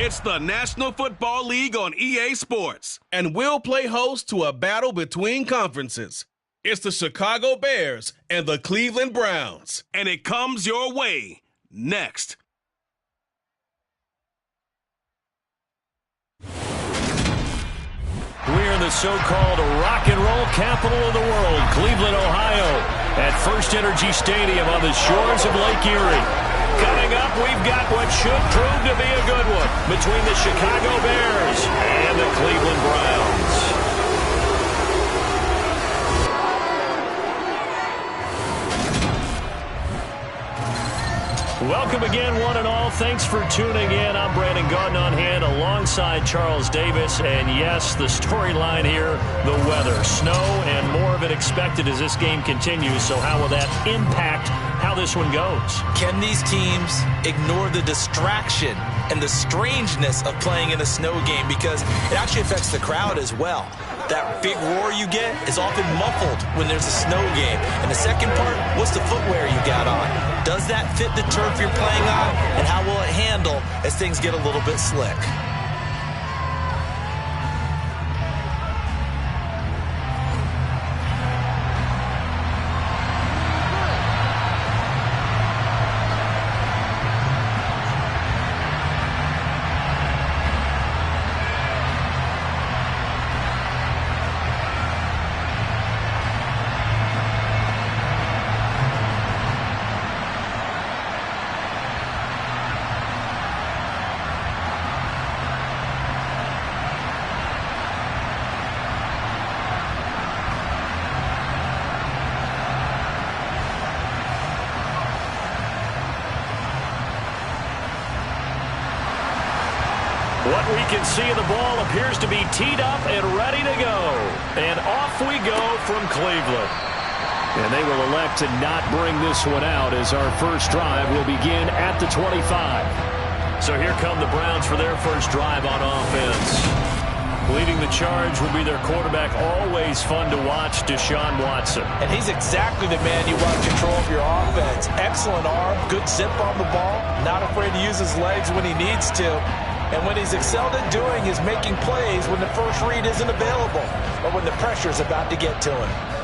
It's the National Football League on EA Sports, and we'll play host to a battle between conferences. It's the Chicago Bears and the Cleveland Browns, and it comes your way next. We're in the so-called rock and roll capital of the world, Cleveland, Ohio, at First Energy Stadium on the shores of Lake Erie. Coming up, we've got what should prove to be a good one between the Chicago Bears and the Cleveland Browns. Welcome again, one and all. Thanks for tuning in. I'm Brandon Gaudin on hand alongside Charles Davis. And yes, the storyline here, the weather. Snow and more of it expected as this game continues. So how will that impact how this one goes? Can these teams ignore the distraction and the strangeness of playing in a snow game? Because it actually affects the crowd as well. That big roar you get is often muffled when there's a snow game. And the second part, what's the footwear you got on? Does that fit the turf you're playing on? And how will it handle as things get a little bit slick? What we can see of the ball appears to be teed up and ready to go. And off we go from Cleveland. And they will elect to not bring this one out as our first drive will begin at the 25. So here come the Browns for their first drive on offense. Leading the charge will be their quarterback, always fun to watch, Deshaun Watson. And he's exactly the man you want control of your offense. Excellent arm, good zip on the ball, not afraid to use his legs when he needs to. And what he's excelled at doing is making plays when the first read isn't available or when the pressure's about to get to him.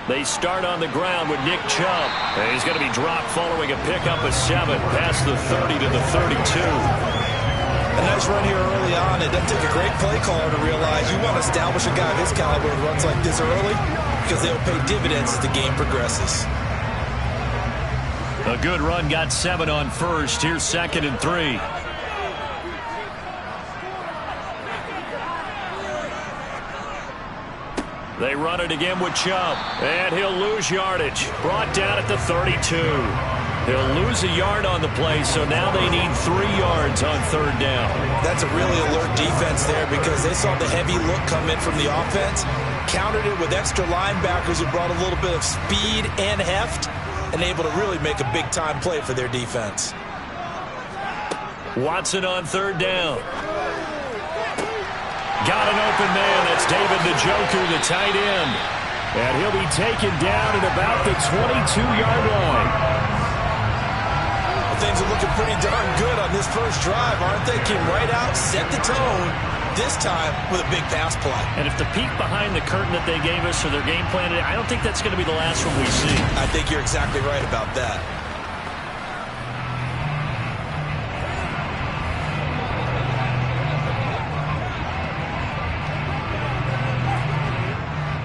They start on the ground with Nick Chubb. And he's going to be dropped following a pickup of 7 past the 30 to the 32. A nice run here early on. It doesn't take a great play caller to realize you want to establish a guy of his caliber who runs like this early because they'll pay dividends as the game progresses. A good run, got 7 on first. Here's 2nd and 3. They run it again with Chubb, and he'll lose yardage. Brought down at the 32. He'll lose a yard on the play, so now they need 3 yards on 3rd down. That's a really alert defense there because they saw the heavy look come in from the offense, countered it with extra linebackers who brought a little bit of speed and heft, and able to really make a big-time play for their defense. Watson on 3rd down. Got an open man. That's David Njoku, the tight end. And he'll be taken down at about the 22-yard line. Well, things are looking pretty darn good on this first drive, aren't they? Came right out, set the tone, this time with a big pass play. And if the peek behind the curtain that they gave us or their game plan, I don't think that's going to be the last one we see. I think you're exactly right about that.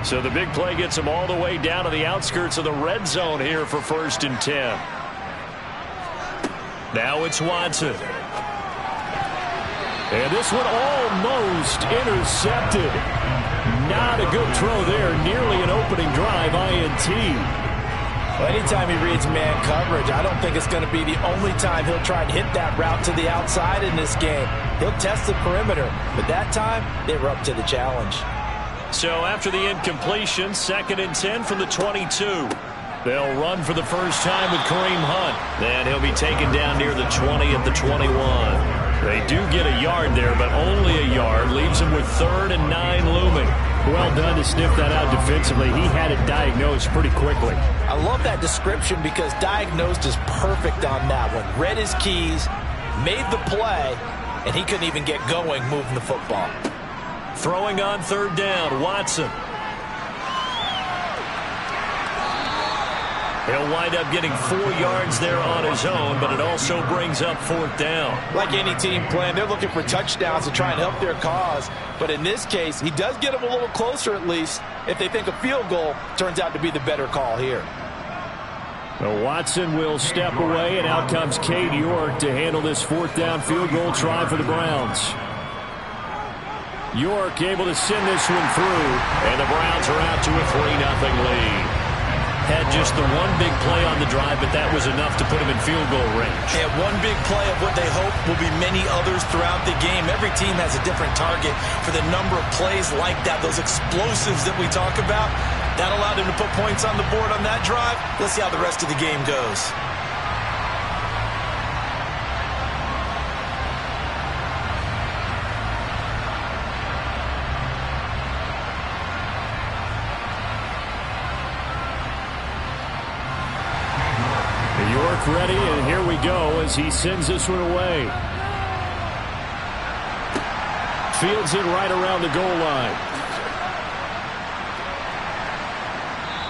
So the big play gets them all the way down to the outskirts of the red zone here for 1st and 10. Now it's Watson. And this one almost intercepted. Not a good throw there. Nearly an opening drive INT. Well, anytime he reads man coverage, I don't think it's going to be the only time he'll try and hit that route to the outside in this game. He'll test the perimeter, but that time they were up to the challenge. So after the incompletion, 2nd and 10 from the 22. They'll run for the first time with Kareem Hunt. And he'll be taken down near the 20 at the 21. They do get a yard there, but only a yard. Leaves them with 3rd and 9 looming. Well done to sniff that out defensively. He had it diagnosed pretty quickly. I love that description because diagnosed is perfect on that one. Read his keys, made the play, and he couldn't even get going moving the football. Throwing on 3rd down, Watson. He'll wind up getting 4 yards there on his own, but it also brings up 4th down. Like any team playing, they're looking for touchdowns to try and help their cause. But in this case, he does get them a little closer at least if they think a field goal turns out to be the better call here. Well, Watson will step away, and out comes Cade York to handle this 4th down field goal try for the Browns. York able to send this one through, and the Browns are out to a 3-0 lead. Had just the one big play on the drive, but that was enough to put him in field goal range. Yeah, one big play of what they hope will be many others throughout the game. Every team has a different target for the number of plays like that, those explosives that we talk about. That allowed him to put points on the board on that drive. Let's see how the rest of the game goes. York ready, and here we go as he sends this one away. Fields it right around the goal line.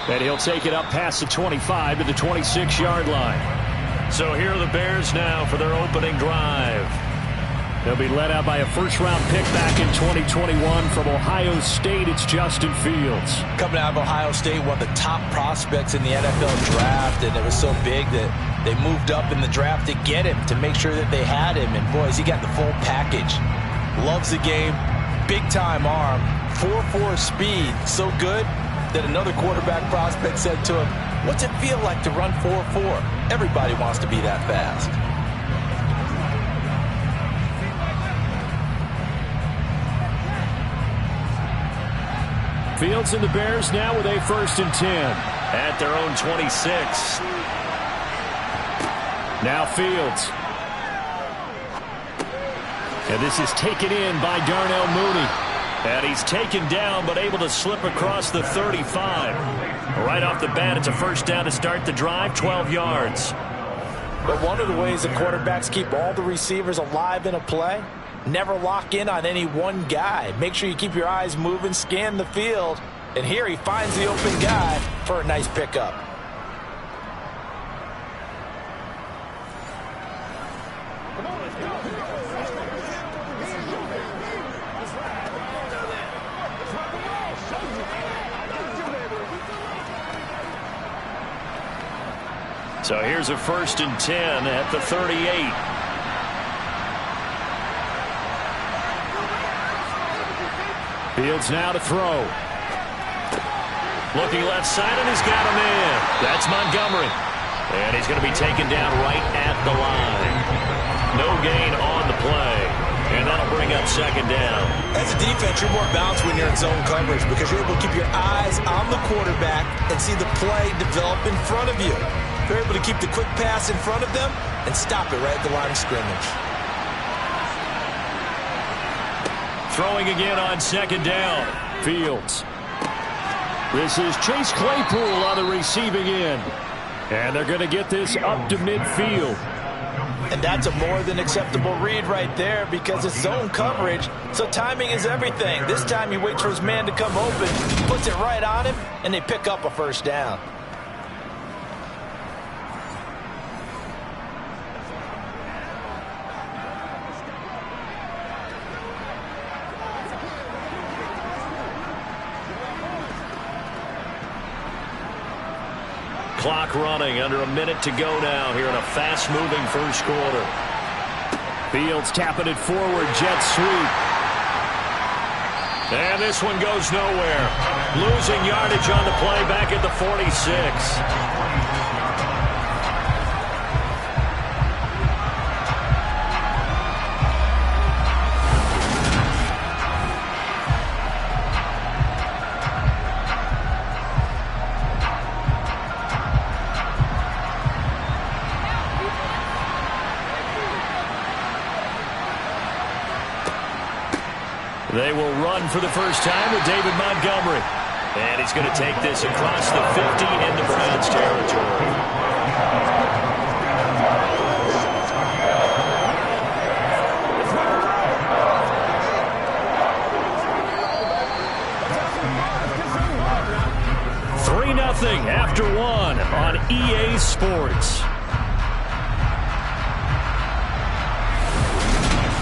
And he'll take it up past the 25 to the 26-yard line. So here are the Bears now for their opening drive. They'll be led out by a first-round pick back in 2021 from Ohio State. It's Justin Fields. Coming out of Ohio State, one of the top prospects in the NFL draft, and it was so big that they moved up in the draft to get him, to make sure that they had him. And, boys, he got the full package. Loves the game, big-time arm, 4.4 speed, so good that another quarterback prospect said to him, "What's it feel like to run 4.4? Everybody wants to be that fast." Fields and the Bears now with a 1st and 10 at their own 26. Now Fields. And this is taken in by Darnell Mooney. And he's taken down but able to slip across the 35. Right off the bat, it's a 1st down to start the drive, 12 yards. But one of the ways the quarterbacks keep all the receivers alive in a play, never lock in on any one guy. Make sure you keep your eyes moving, scan the field. And here he finds the open guy for a nice pickup. So here's a 1st and 10 at the 38. Fields now to throw. Looking left side, and he's got him in. That's Montgomery. And he's going to be taken down right at the line. No gain on the play. And that'll bring up 2nd down. As a defense, you're more balanced when you're in zone coverage because you're able to keep your eyes on the quarterback and see the play develop in front of you. You're able to keep the quick pass in front of them and stop it right at the line of scrimmage. Throwing again on 2nd down. Fields. This is Chase Claypool on the receiving end. And they're going to get this up to midfield. And that's a more than acceptable read right there because it's zone coverage, so timing is everything. This time he waits for his man to come open, puts it right on him, and they pick up a 1st down. Clock running, under a minute to go now here in a fast-moving 1st quarter. Fields tapping it forward, jet sweep. And this one goes nowhere. Losing yardage on the play back at the 46. They will run for the first time with David Montgomery. And he's going to take this across the 50 into Browns territory. After one on EA Sports.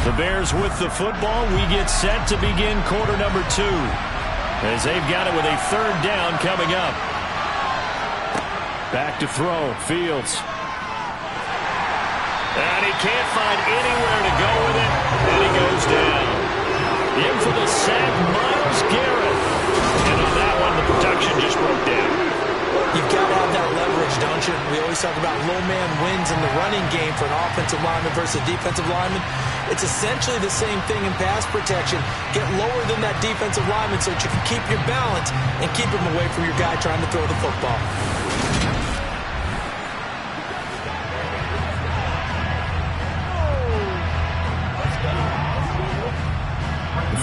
The Bears with the football. We get set to begin quarter number 2 as they've got it with a third down coming up. Back to throw. Fields. And he can't find anywhere to go with it. And he goes down. In for the sack, Myles Garrett. And on that one, the production just broke down. You've got to have that leverage, don't you? We always talk about low man wins in the running game for an offensive lineman versus a defensive lineman. It's essentially the same thing in pass protection. Get lower than that defensive lineman so that you can keep your balance and keep him away from your guy trying to throw the football.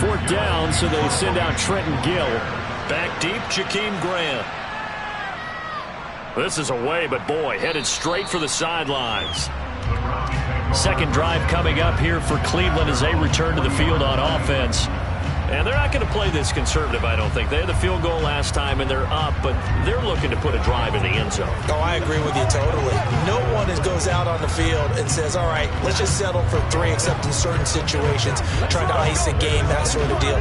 Fourth down, so they send out Trenton Gill. Back deep, Jakeem Grant. This is away, but boy, headed straight for the sidelines. Second drive coming up here for Cleveland as they return to the field on offense. And they're not going to play this conservative, I don't think. They had the field goal last time, and they're up, but they're looking to put a drive in the end zone. Oh, I agree with you totally. No one goes out on the field and says, all right, let's just settle for 3, except in certain situations, trying to ice a game, that sort of deal.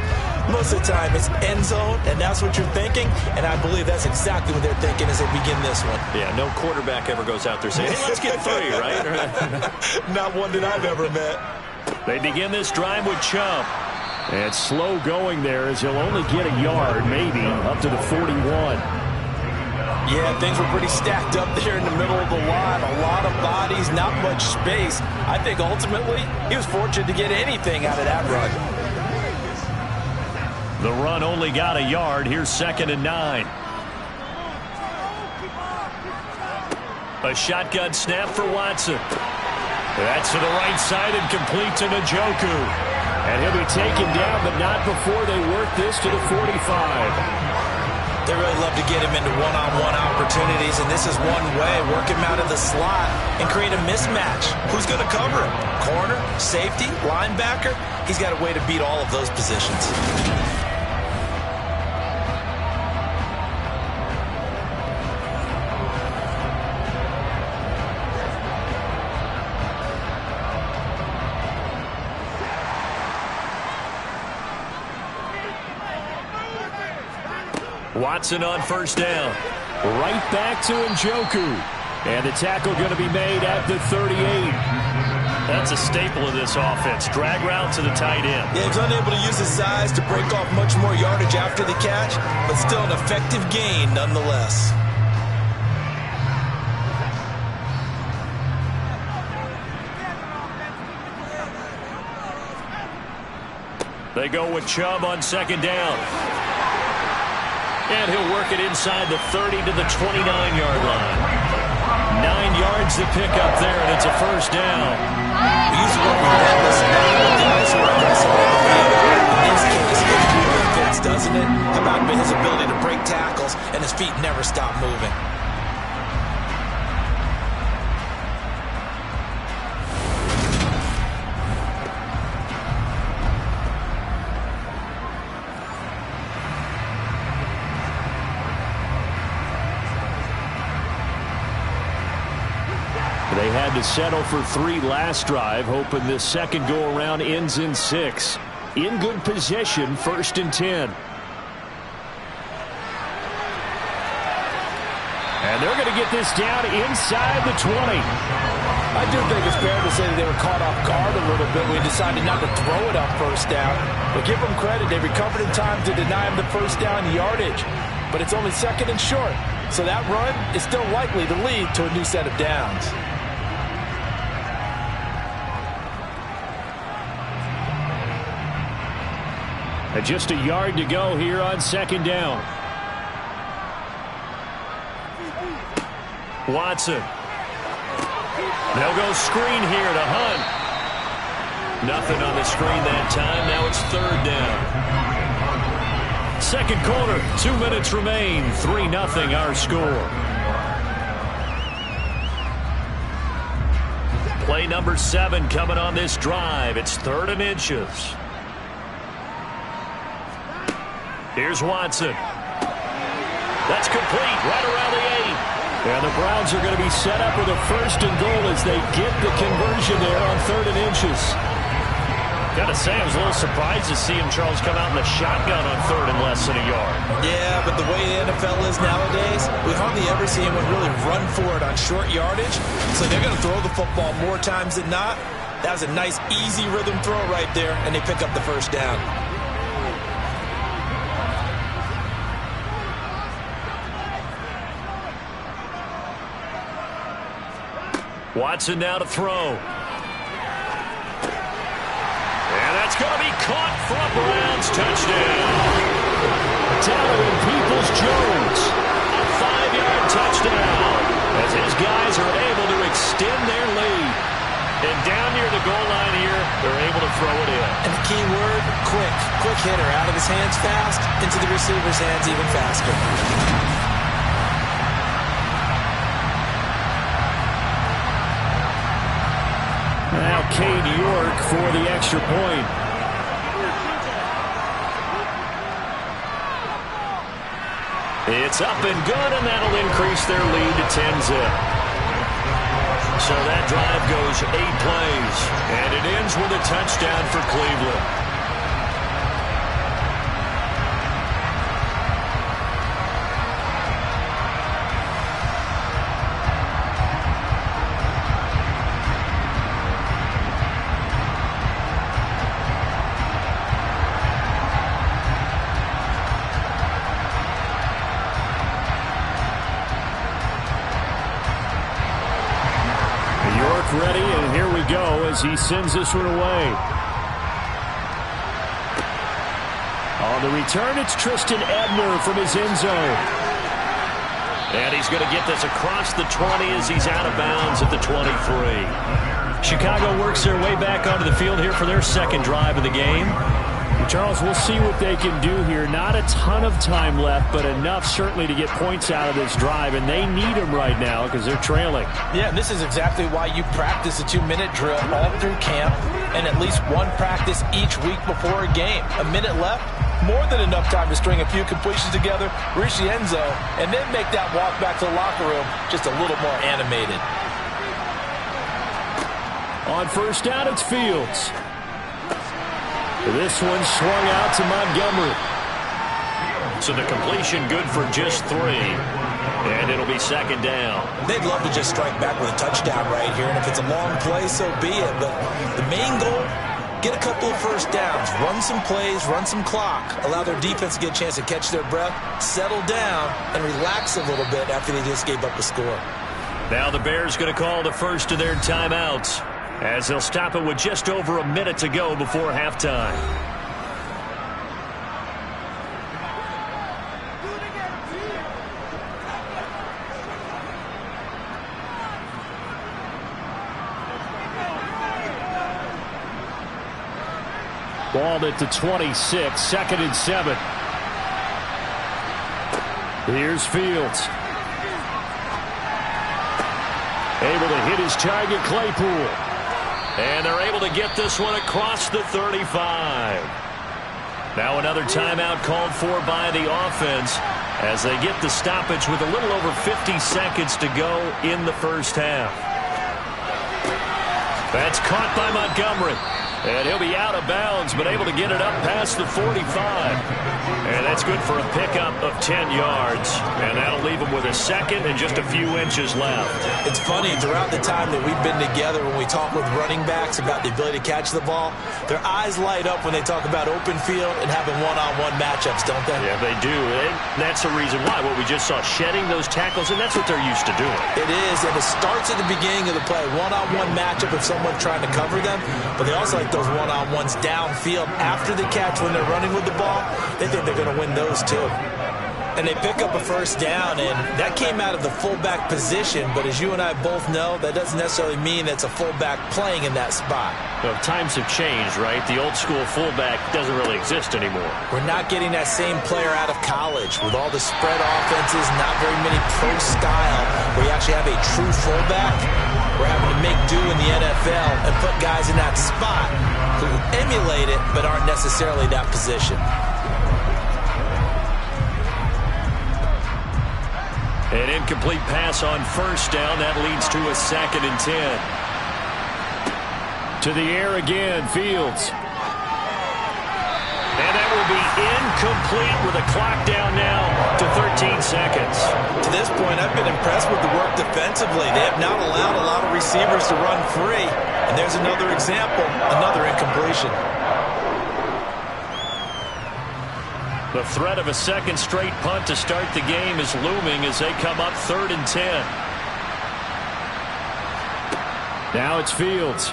Most of the time, it's end zone, and that's what you're thinking, and I believe that's exactly what they're thinking as they begin this one. Yeah, no quarterback ever goes out there saying, hey, let's get 3, right? Not one that I've ever met. They begin this drive with Chubb. And slow going there as he'll only get a yard, maybe, up to the 41. Yeah, things were pretty stacked up there in the middle of the line. A lot of bodies, not much space. I think ultimately he was fortunate to get anything out of that run. The run only got a yard. Here's 2nd and 9. A shotgun snap for Watson. That's to the right side and complete to Njoku. And he'll be taken down, but not before they work this to the 45. They really love to get him into one-on-one opportunities, and this is one way. Work him out of the slot and create a mismatch. Who's going to cover him? Corner, safety, linebacker? He's got a way to beat all of those positions. Watson on first down. Right back to Njoku. And the tackle going to be made at the 38. That's a staple of this offense. Drag route to the tight end. Yeah, he's unable to use his size to break off much more yardage after the catch, but still an effective gain nonetheless. They go with Chubb on second down. And he'll work it inside the 30 to the 29-yard line. 9 yards to pick up there, and it's a first down. We used to work relentless with guys who are aggressive on the field. In this case, it really fits, doesn't it? How about his ability to break tackles and his feet never stop moving? They had to settle for 3 last drive, hoping this second go-around ends in 6. In good position, 1st and 10. And they're going to get this down inside the 20. I do think it's fair to say that they were caught off guard a little bit when we decided not to throw it on first down. But give them credit. They recovered in time to deny him the first down yardage. But it's only 2nd and short. So that run is still likely to lead to a new set of downs. And just a yard to go here on second down. Watson. They'll go screen here to Hunt. Nothing on the screen that time. Now it's 3rd down. second quarter. 2 minutes remain. 3-0 our score. Play number 7 coming on this drive. It's 3rd and inches. Here's Watson. That's complete right around the 8. And the Browns are going to be set up with a 1st and goal as they get the conversion there on 3rd and inches. Got to say, I was a little surprised to see him, Charles, come out in the shotgun on 3rd and less than a yard. Yeah, but the way the NFL is nowadays, we hardly ever see anyone really run for it on short yardage. So they're going to throw the football more times than not. That was a nice, easy rhythm throw right there, and they pick up the 1st down. Watson now to throw. It's going to be caught for a Browns touchdown. Taylor Peoples-Jones, a 5-yard touchdown as his guys are able to extend their lead. And down near the goal line here, they're able to throw it in. And the key word, quick. Quick hitter, out of his hands fast, into the receiver's hands even faster. Now Cade York for the extra point. It's up and good, and that'll increase their lead to 10-zip. So that drive goes 8 plays, and it ends with a touchdown for Cleveland. Ready, and here we go as he sends this one away. On the return, it's Tristan Ebner from his end zone. And he's going to get this across the 20 as he's out of bounds at the 23. Chicago works their way back onto the field here for their 2nd drive of the game. Charles, we'll see what they can do here. Not a ton of time left, but enough certainly to get points out of this drive, and they need them right now because they're trailing. Yeah, and this is exactly why you practice a 2-minute drill all through camp and at least one practice each week before a game. A minute left, more than enough time to string a few completions together, reach the end zone, and then make that walk back to the locker room just a little more animated. On 1st down, it's Fields. This one swung out to Montgomery. So the completion good for just 3. And it'll be 2nd down. They'd love to just strike back with a touchdown right here. And if it's a long play, so be it. But the main goal, get a couple of 1st downs. Run some plays, run some clock. Allow their defense to get a chance to catch their breath, settle down, and relax a little bit after they just gave up a score. Now the Bears going to call the first of their timeouts, as they'll stop it with just over a minute to go before halftime. Ball at the 26, 2nd and 7. Here's Fields. Able to hit his target, Claypool. And they're able to get this one across the 35. Now another timeout called for by the offense as they get the stoppage with a little over 50 seconds to go in the 1st half. That's caught by Montgomery. And he'll be out of bounds, but able to get it up past the 45. And that's good for a pickup of 10 yards. And that'll leave him with a 2nd and just a few inches left. It's funny, throughout the time that we've been together, when we talk with running backs about the ability to catch the ball, their eyes light up when they talk about open field and having one-on-one matchups, don't they? Yeah, they do. And that's the reason why. What we just saw, shedding those tackles, and that's what they're used to doing. It is, and it starts at the beginning of the play. One-on-one matchup if someone's trying to cover them, but they also like those one-on-ones downfield after the catch when they're running with the ball. They think they're going to win those too. And they pick up a first down, and that came out of the fullback position. But as you and I both know, that doesn't necessarily mean it's a fullback playing in that spot. Well, times have changed, right? The old school fullback doesn't really exist anymore. We're not getting that same player out of college with all the spread offenses, not very many pro style, where you actually have a true fullback. We're having to make do in the NFL and put guys in that spot who emulate it but aren't necessarily that position. An incomplete pass on first down. That leads to a 2nd and 10. To the air again, Fields. And that will be incomplete with a clock down now to 13 seconds. To this point, I've been impressed with the work defensively. They have not allowed a lot of receivers to run free. And there's another example, another incompletion. The threat of a second straight punt to start the game is looming as they come up 3rd and 10. Now it's Fields.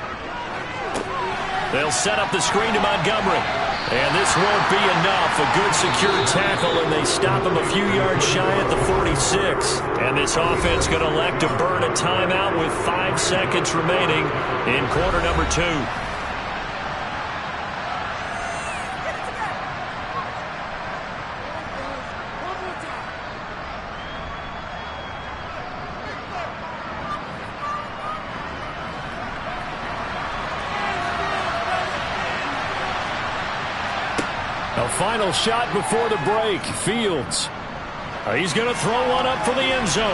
They'll set up the screen to Montgomery. And this won't be enough. A good secure tackle, and they stop him a few yards shy at the 46. And this offense going to elect to burn a timeout with 5 seconds remaining in quarter number 2. A final shot before the break. Fields. He's going to throw one up for the end zone.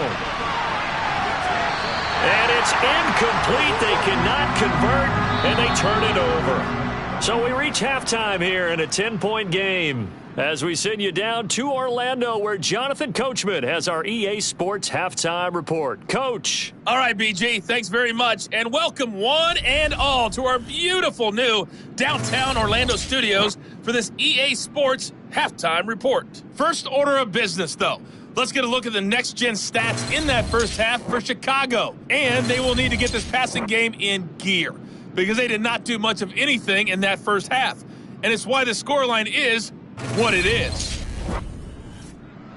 And it's incomplete. They cannot convert, and they turn it over. So we reach halftime here in a 10-point game as we send you down to Orlando, where Jonathan Coachman has our EA Sports Halftime Report. Coach. All right, BG, thanks very much. And welcome one and all to our beautiful new downtown Orlando studios for this EA Sports Halftime Report. First order of business, though. Let's get a look at the next-gen stats in that first half for Chicago. And they will need to get this passing game in gear because they did not do much of anything in that first half. And it's why the scoreline is what it is.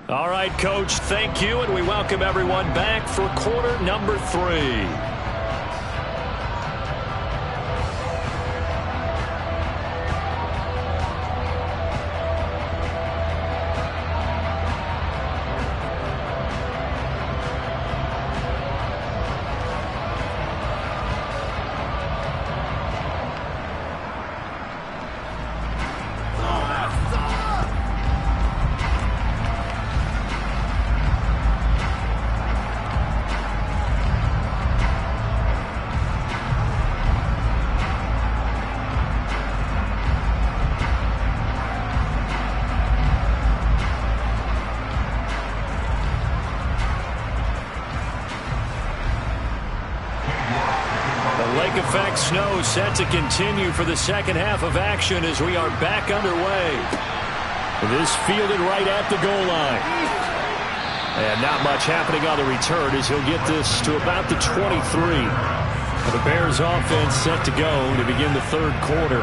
All right, Coach, thank you, and we welcome everyone back for quarter number 3. Effect snow set to continue for the second half of action as we are back underway. This fielded right at the goal line. And not much happening on the return as he'll get this to about the 23. The Bears offense set to go to begin the third quarter.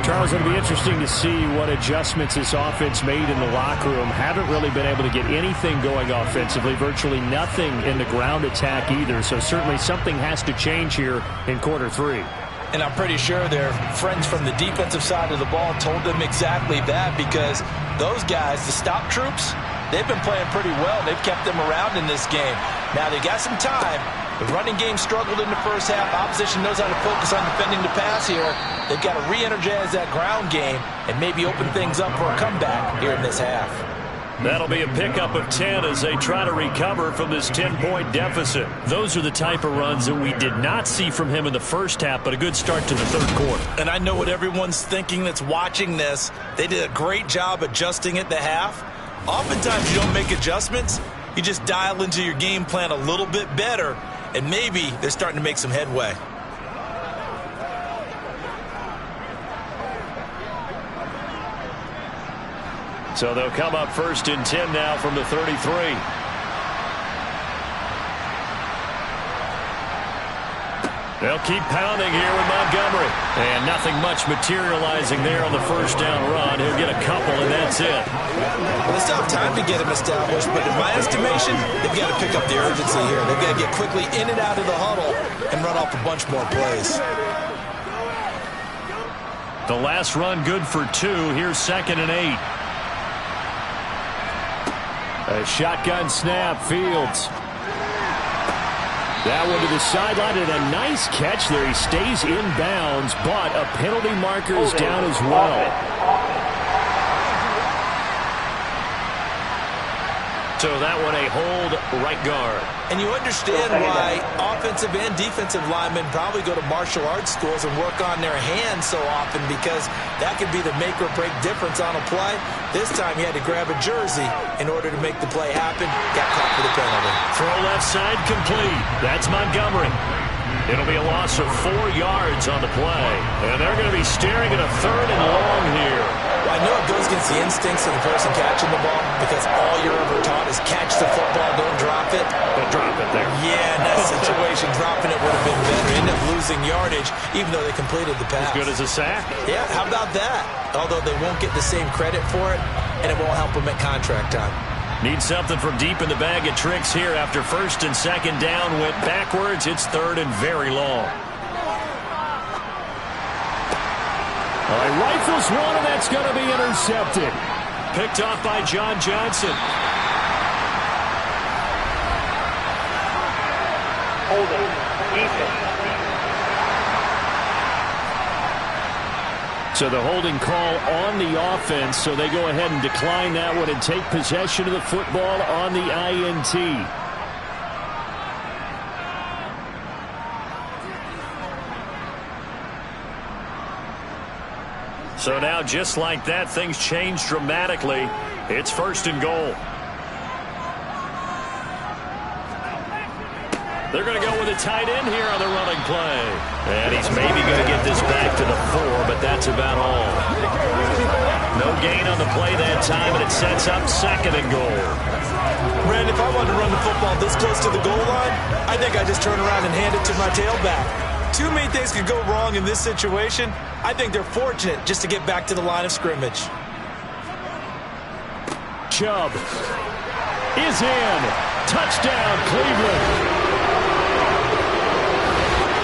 Charles, it'll be interesting to see what adjustments this offense made in the locker room. Haven't really been able to get anything going offensively, virtually nothing in the ground attack either. So certainly something has to change here in quarter 3. And I'm pretty sure their friends from the defensive side of the ball told them exactly that, because those guys, the stop troops, they've been playing pretty well. They've kept them around in this game. Now they got some time. The running game struggled in the first half. Opposition knows how to focus on defending the pass here. They've got to re-energize that ground game and maybe open things up for a comeback here in this half. That'll be a pickup of 10 as they try to recover from this 10-point deficit. Those are the type of runs that we did not see from him in the first half, but a good start to the third quarter. And I know what everyone's thinking that's watching this. They did a great job adjusting at the half. Oftentimes you don't make adjustments. You just dial into your game plan a little bit better, and maybe they're starting to make some headway. So they'll come up 1st and 10 now from the 33. They'll keep pounding here with Montgomery. And nothing much materializing there on the first down run. He'll get a couple, and that's gets in. Well, they still have time to get him established, but in my estimation, they've got to pick up the urgency here. They've got to get quickly in and out of the huddle and run off a bunch more plays. The last run good for 2. Here's 2nd and 8. A shotgun snap. Fields. That one to the sideline, and a nice catch there. He stays in bounds, but a penalty marker is down as well. So that one a hold right guard. And you understand why offensive and defensive linemen probably go to martial arts schools and work on their hands so often, because that could be the make or break difference on a play. This time he had to grab a jersey in order to make the play happen. Got caught for the penalty. Throw left side complete. That's Montgomery. It'll be a loss of 4 yards on the play. And they're going to be staring at a 3rd and long here. I know it goes against the instincts of the person catching the ball, because all you're ever taught is catch the football, don't drop it. But drop it there. Yeah, in that situation, dropping it would have been better. End up losing yardage, even though they completed the pass. As good as a sack. Yeah, how about that? Although they won't get the same credit for it, and it won't help them at contract time. Need something from deep in the bag of tricks here. After 1st and 2nd down, went backwards. It's 3rd and very long. He rifles one, and that's going to be intercepted. Picked off by John Johnson. Holding. Defense. So the holding call on the offense, so they go ahead and decline that one and take possession of the football on the INT. So now, just like that, things change dramatically. It's 1st and goal. They're going to go with a tight end here on the running play. And he's maybe going to get this back to the 4, but that's about all. No gain on the play that time, and it sets up 2nd and goal. Brandon, if I wanted to run the football this close to the goal line, I think I'd just turn around and hand it to my tailback. Too many things could go wrong in this situation. I think they're fortunate just to get back to the line of scrimmage. Chubb is in. Touchdown, Cleveland.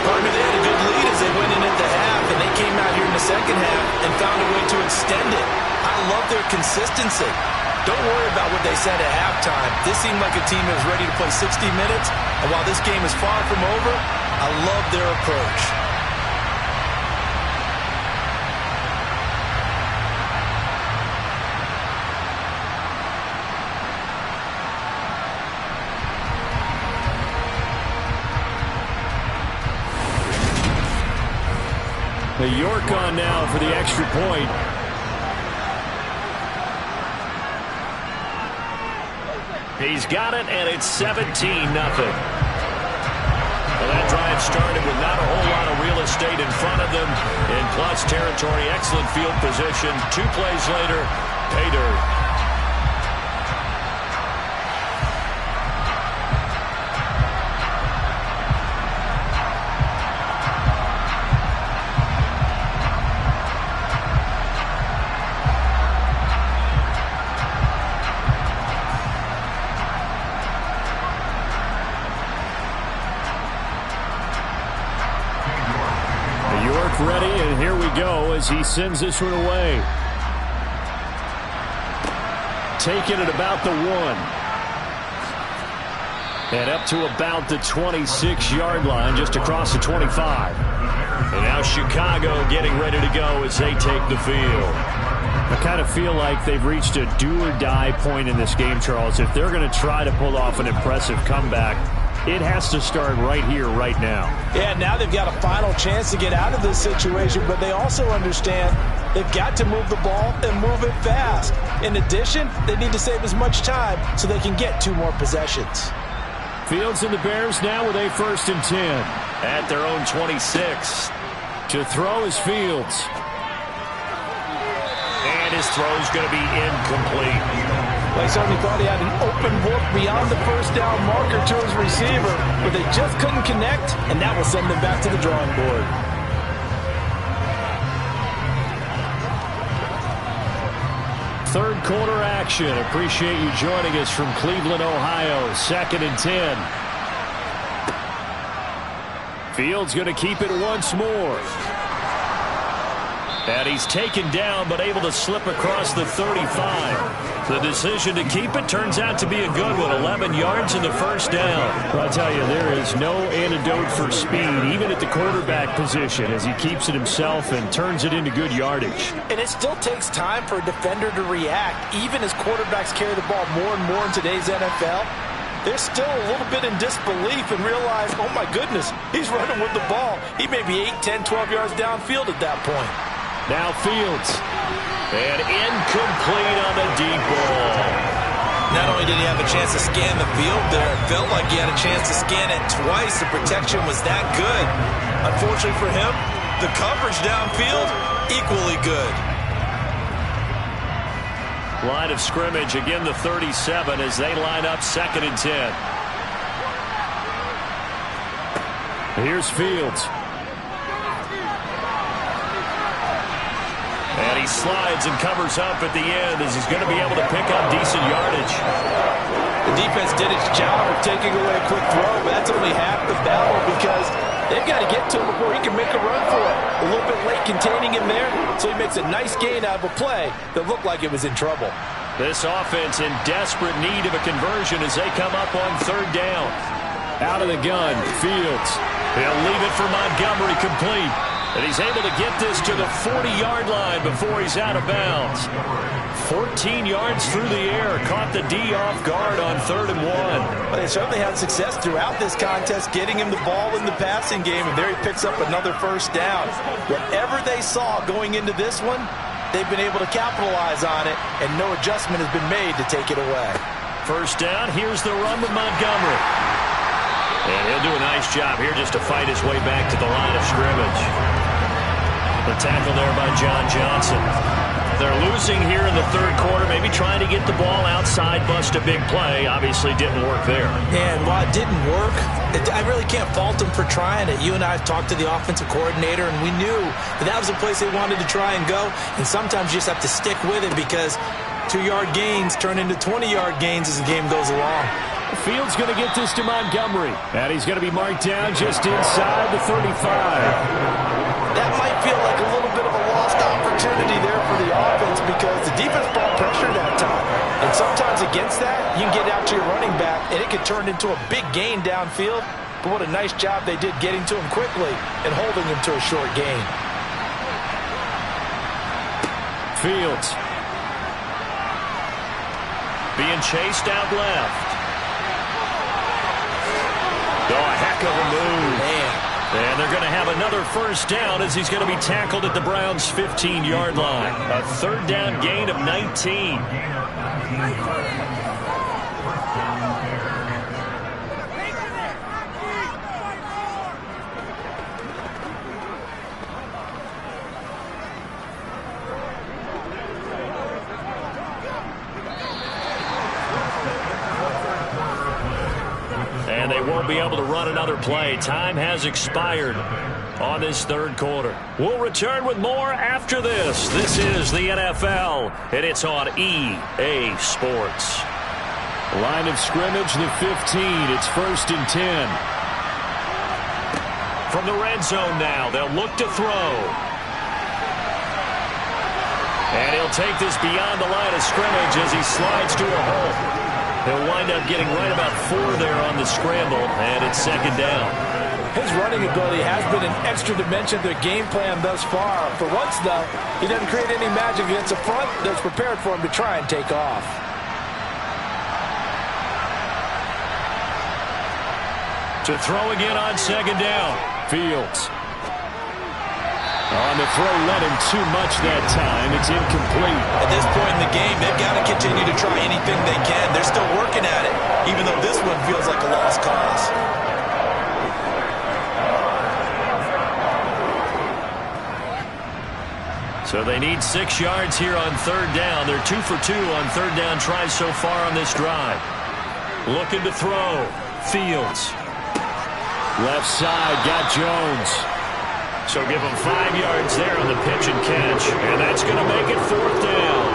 Partner, they had a good lead as they went in at the half, and they came out here in the 2nd half and found a way to extend it. I love their consistency. Don't worry about what they said at halftime. This seemed like a team that was ready to play 60 minutes, and while this game is far from over, I love their approach. The York on now for the extra point. He's got it, and it's 17-0. Well, that drive started with not a whole lot of real estate in front of them. In plus territory, excellent field position. 2 plays later, pay dirt. Ready, and here we go as he sends this one away. Taking it about the 1. And up to about the 26-yard line, just across the 25. And now Chicago getting ready to go as they take the field. I kind of feel like they've reached a do-or-die point in this game, Charles. If they're going to try to pull off an impressive comeback, it has to start right here, right now. Yeah, now they've got a final chance to get out of this situation, but they also understand they've got to move the ball and move it fast. In addition, they need to save as much time so they can get 2 more possessions. Fields and the Bears now with a 1st and 10. At their own 26. To throw is Fields. And his throw's going to be incomplete. They certainly thought he had an open look beyond the 1st down marker to his receiver, but they just couldn't connect, and that will send them back to the drawing board. Third quarter action. Appreciate you joining us from Cleveland, Ohio. 2nd and 10. Fields going to keep it once more. And he's taken down, but able to slip across the 35. The decision to keep it turns out to be a good one. 11 yards in the first down. Well, I'll tell you, there is no antidote for speed, even at the quarterback position, as he keeps it himself and turns it into good yardage. And it still takes time for a defender to react. Even as quarterbacks carry the ball more and more in today's NFL, they're still a little bit in disbelief and realize, oh my goodness, he's running with the ball. He may be 8, 10, 12 yards downfield at that point. Now Fields. And incomplete on the deep ball. Not only did he have a chance to scan the field there, it felt like he had a chance to scan it twice. The protection was that good. Unfortunately for him, the coverage downfield, equally good. Line of scrimmage, again the 37 as they line up 2nd and 10. Here's Fields. And he slides and covers up at the end as he's going to be able to pick up decent yardage. The defense did its job of taking away a quick throw, but that's only half the battle because they've got to get to him before he can make a run for it. A little bit late containing him there, so he makes a nice gain out of a play that looked like it was in trouble. This offense in desperate need of a conversion as they come up on 3rd down. Out of the gun, Fields. He'll leave it for Montgomery complete. And he's able to get this to the 40-yard line before he's out of bounds. 14 yards through the air. Caught the D off guard on 3rd and 1. Well, they certainly had success throughout this contest, getting him the ball in the passing game, and there he picks up another first down. Whatever they saw going into this one, they've been able to capitalize on it, and no adjustment has been made to take it away. First down, here's the run with Montgomery. And he'll do a nice job here just to fight his way back to the line of scrimmage. The tackle there by John Johnson. They're losing here in the 3rd quarter, maybe trying to get the ball outside, bust a big play. Obviously didn't work there. And while it didn't work, I really can't fault them for trying it. You and I have talked to the offensive coordinator, and we knew that was a place they wanted to try and go. And sometimes you just have to stick with it because 2-yard gains turn into 20-yard gains as the game goes along. Fields going to get this to Montgomery. And he's going to be marked down just inside the 35. That might feel like a little bit of a lost opportunity there for the offense because the defense brought pressure that time. And sometimes against that, you can get out to your running back, and it can turn into a big gain downfield. But what a nice job they did getting to him quickly and holding him to a short gain. Fields. Being chased out left. Oh, a heck of a move. Man. And they're going to have another first down as he's going to be tackled at the Browns' 15-yard line. A 3rd down gain of 19. And they won't be able to run another play. Time has expired on this 3rd quarter. We'll return with more after this. This is the NFL, and it's on EA Sports. Line of scrimmage, the 15. It's 1st and 10. From the red zone now, they'll look to throw. And he'll take this beyond the line of scrimmage as he slides to a hole. He'll wind up getting right about 4 there on the scramble, and it's 2nd down. His running ability has been an extra dimension to the game plan thus far. For once, though, he doesn't create any magic against the front that's prepared for him to try and take off. To throw again on 2nd down. Fields. On the throw, led him too much that time. It's incomplete. At this point in the game, they've got to continue to try anything they can. They're still working at it, even though this one feels like a lost cause. So they need 6 yards here on 3rd down. They're 2 for 2 on 3rd down tries so far on this drive. Looking to throw. Fields. Left side, got Jones. So give him 5 yards there on the pitch and catch. And that's going to make it 4th down.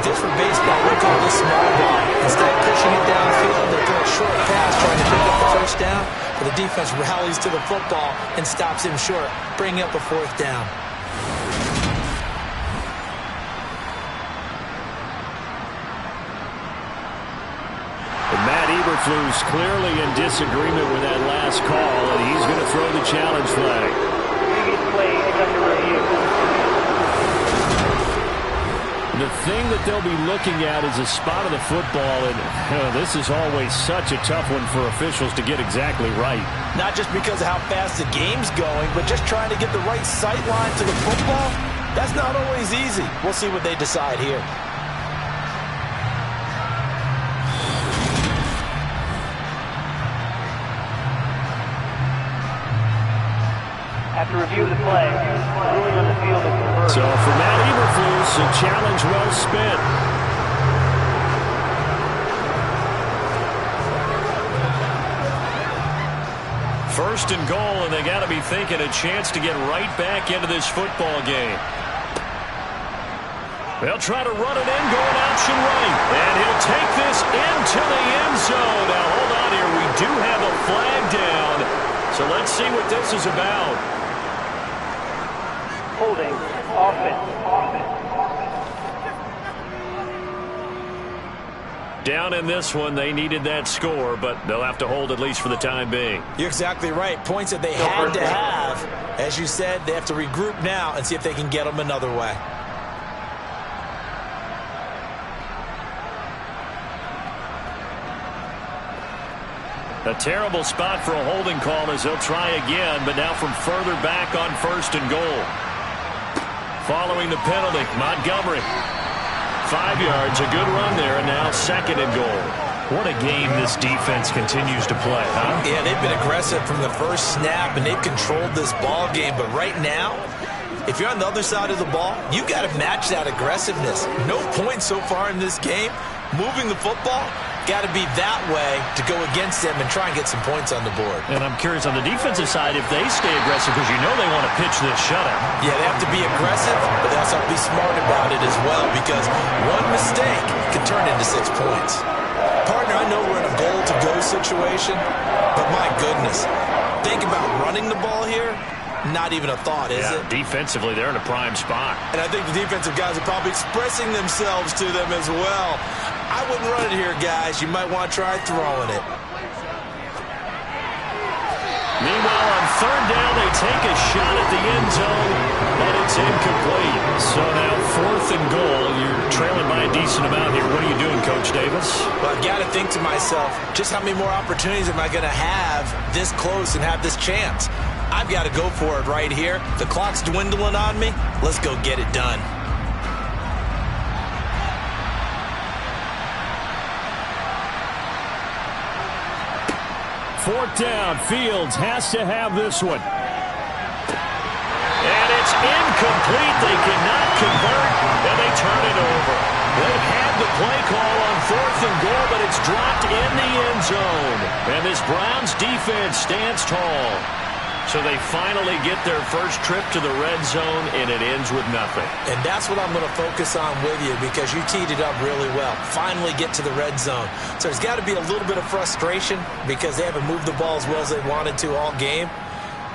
this for baseball, we call this small ball. Instead of pushing it downfield, they throw a short pass trying to pick up the first down. But the defense rallies to the football and stops him short, bringing up a fourth down. Matt Eberflus clearly in disagreement with that last call, and he's going to throw the challenge flag. Previous play is under review. The thing that they'll be looking at is a spot of the football, and this is always such a tough one for officials to get exactly right. Not just because of how fast the game's going, but just trying to get the right sight line to the football. That's not always easy. We'll see what they decide here. After review of the play, ruling on the field is reversed. So for Matt Eberflus, a challenge well spent. First and goal, and they got to be thinking a chance to get right back into this football game. They'll try to run it in, going option right. And he'll take this into the end zone. Now, hold on here. We do have a flag down. So let's see what this is about. Holding, offense. Down in this one, they needed that score, but they'll have to hold at least for the time being. You're exactly right. Points that they had to have. As you said, they have to regroup now and see if they can get them another way. A terrible spot for a holding call as they'll try again, but now from further back on first and goal. Following the penalty, Montgomery. 5 yards, a good run there, and now second and goal. What a game this defense continues to play, huh? Yeah, they've been aggressive from the first snap, and they've controlled this ball game. But right now, if you're on the other side of the ball, you got to match that aggressiveness. No points so far in this game. Moving the football, got to be that way to go against them and try and get some points on the board. And I'm curious on the defensive side if they stay aggressive, because you know they want to pitch this shutout. Yeah, they have to be aggressive, but they also have to be smart about it as well, because one mistake can turn into 6 points. Partner, I know we're in a goal-to-go situation, but my goodness, think about running the ball here. Not even a thought, is it? Defensively, they're in a prime spot. And I think the defensive guys are probably expressing themselves to them as well. I wouldn't run it here, guys. You might want to try throwing it. Meanwhile, on third down, they take a shot at the end zone, but it's incomplete. So now fourth and goal. You're trailing by a decent amount here. What are you doing, Coach Davis? Well, I've got to think to myself, just how many more opportunities am I going to have this close and have this chance? I've got to go for it right here. The clock's dwindling on me. Let's go get it done. Fourth down. Fields has to have this one. And it's incomplete. They cannot convert, and they turn it over. They had the play call on fourth and goal, but it's dropped in the end zone. And this Browns defense stands tall. So they finally get their first trip to the red zone, and it ends with nothing. And that's what I'm going to focus on with you, because you teed it up really well. Finally get to the red zone. So there's got to be a little bit of frustration because they haven't moved the ball as well as they wanted to all game.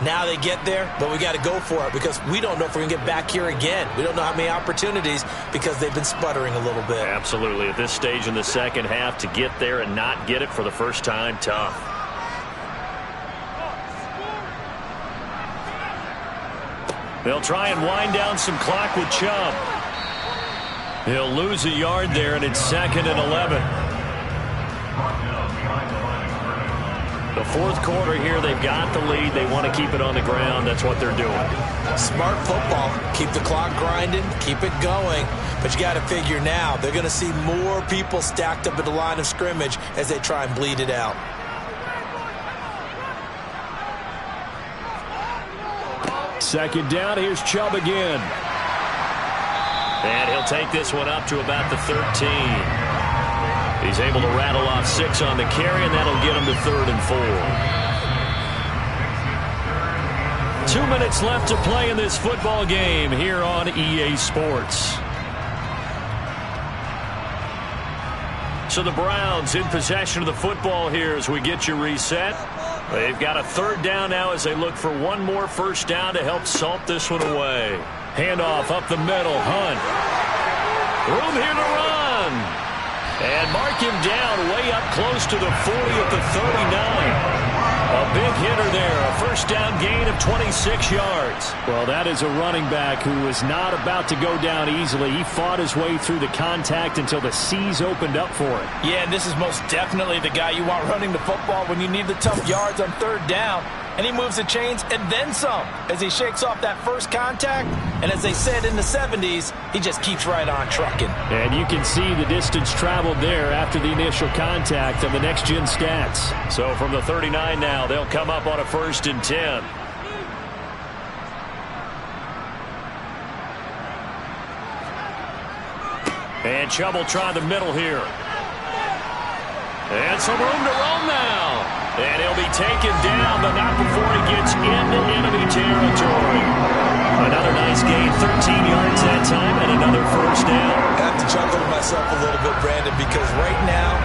Now they get there, but we got to go for it because we don't know if we're going to get back here again. We don't know how many opportunities because they've been sputtering a little bit. Absolutely. At this stage in the second half, to get there and not get it for the first time, tough. They'll try and wind down some clock with Chubb. He'll lose a yard there, and it's second and 11. The fourth quarter here, they've got the lead. They want to keep it on the ground. That's what they're doing. Smart football. Keep the clock grinding. Keep it going. But you got to figure now, they're going to see more people stacked up at the line of scrimmage as they try and bleed it out. Second down, here's Chubb again. And he'll take this one up to about the 13. He's able to rattle off 6 on the carry, and that'll get him to 3rd and 4. 2 minutes left to play in this football game here on EA Sports. So the Browns in possession of the football here as we get you reset. They've got a third down now as they look for one more first down to help salt this one away. Handoff up the middle. Hunt. Room here to run. And mark him down way up close to the 40 at the 39. A big hitter there. A first down gain of 26 yards. Well, that is a running back who is not about to go down easily. He fought his way through the contact until the C's opened up for him. Yeah, and this is most definitely the guy you want running the football when you need the tough yards on third down. And he moves the chains and then some as he shakes off that first contact. And as they said in the 70s, he just keeps right on trucking. And you can see the distance traveled there after the initial contact on the next-gen stats. So from the 39 now, they'll come up on a 1st and 10. And Chubb will try the middle here. And some room to roam now. And he'll be taken down, but not before he gets into enemy territory. Another nice gain, 13 yards that time, and another first down. I have to chuckle to myself a little bit, Brandon, because right now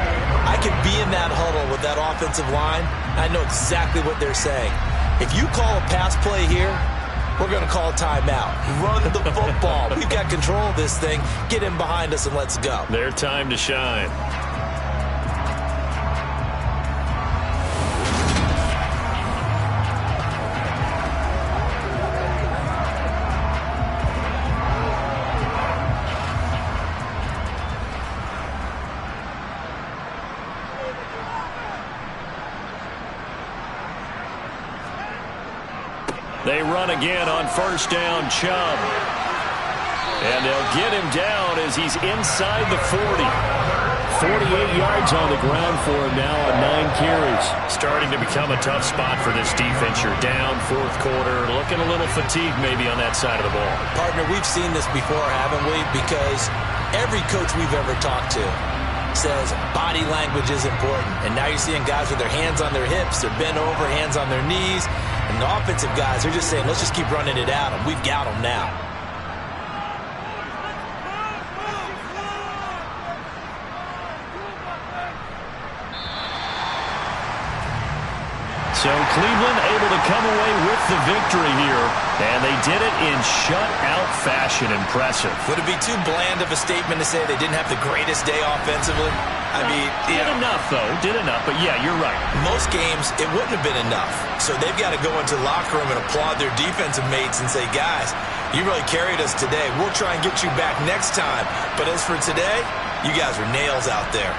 I could be in that huddle with that offensive line. I know exactly what they're saying. If you call a pass play here, we're going to call a timeout. Run the football. We've got control of this thing. Get in behind us and let's go. Their time to shine. They run again on first down, Chubb. And they'll get him down as he's inside the 40. 48 yards on the ground for him now on 9 carries. Starting to become a tough spot for this defense. You're down, 4th quarter, looking a little fatigued maybe on that side of the ball. Partner, we've seen this before, haven't we? Because every coach we've ever talked to says body language is important. And now you're seeing guys with their hands on their hips, they're bent over, hands on their knees. And the offensive guys are just saying, let's just keep running it at them. We've got them now. So Cleveland able to come away with the victory here, and they did it in shutout fashion. Impressive. Would it be too bland of a statement to say they didn't have the greatest day offensively? I mean, did enough, though. Did enough, but yeah, you're right. Most games, it wouldn't have been enough. So they've got to go into the locker room and applaud their defensive mates and say, guys, you really carried us today. We'll try and get you back next time. But as for today, you guys were nails out there.